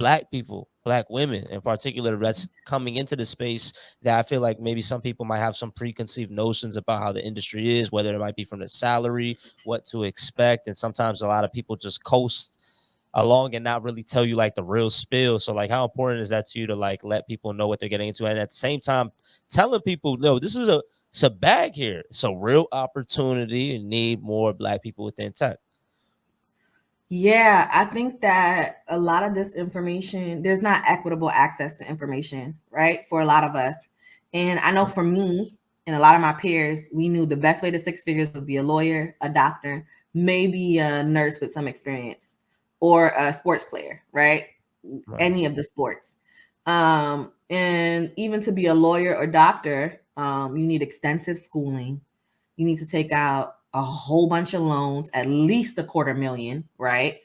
Black people, Black women in particular, that's coming into the space, that I feel like maybe some people might have some preconceived notions about how the industry is, whether it might be from the salary, what to expect. And sometimes a lot of people just coast along and not really tell you like the real spill. So like, how important is that to you to like let people know what they're getting into, and at the same time telling people, no, this is it's a bag here, it's a real opportunity, and need more Black people within tech? Yeah, I think that a lot of this information, there's not equitable access to information, right? For a lot of us. And I know for me and a lot of my peers, we knew the best way to six figures was be a lawyer, a doctor, maybe a nurse with some experience, or a sports player, right? Right. Any of the sports. And even to be a lawyer or doctor, you need extensive schooling. You need to take out a whole bunch of loans, at least $250,000, right?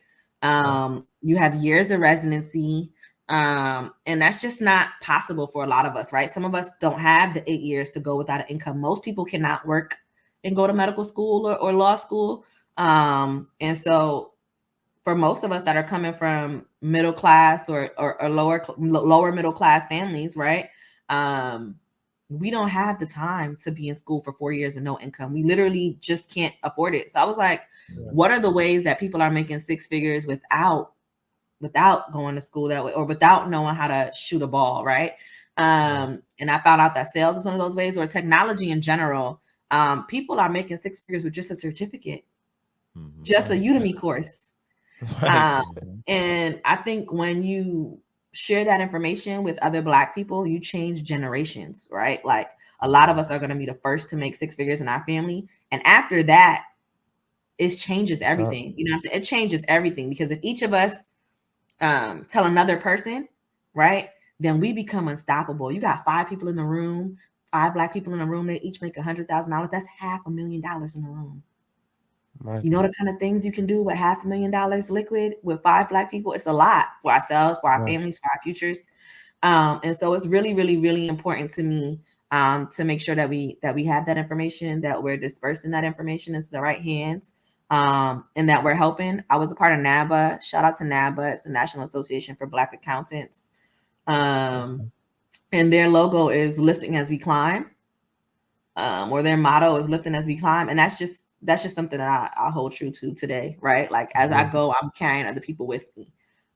You have years of residency. And that's just not possible for a lot of us, right? Some of us don't have the 8 years to go without an income. Most people cannot work and go to medical school or law school. And so for most of us that are coming from middle class or lower middle class families, right? We don't have the time to be in school for 4 years with no income. We literally just can't afford it. So I was like, what are the ways that people are making six figures without going to school that way, or without knowing how to shoot a ball, right? And I found out that sales is one of those ways, or technology in general. People are making six figures with just a certificate, just a Udemy course. And I think when you share that information with other Black people, you change generations, right? Like a lot of us are going to be the first to make six figures in our family. And after that, it changes everything. You know, it changes everything, because if each of us tell another person, right, then we become unstoppable. You got 5 people in the room, 5 Black people in the room, they each make $100,000. That's $500,000 in the room. You know the kind of things you can do with $500,000 liquid with 5 Black people? It's a lot for ourselves, for our families, for our futures. And so it's really, really, really important to me to make sure that we have that information, that we're dispersing that information into the right hands, and that we're helping. I was a part of NABA. Shout out to NABA. It's the National Association for Black Accountants. And their logo is lifting as we climb, or their motto is lifting as we climb. And that's just something that I hold true to today, right? Like as I go, I'm carrying other people with me.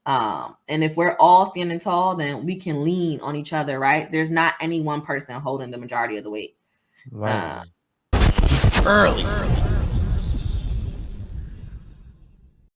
And if we're all standing tall, then we can lean on each other, right? There's not any one person holding the majority of the weight. Early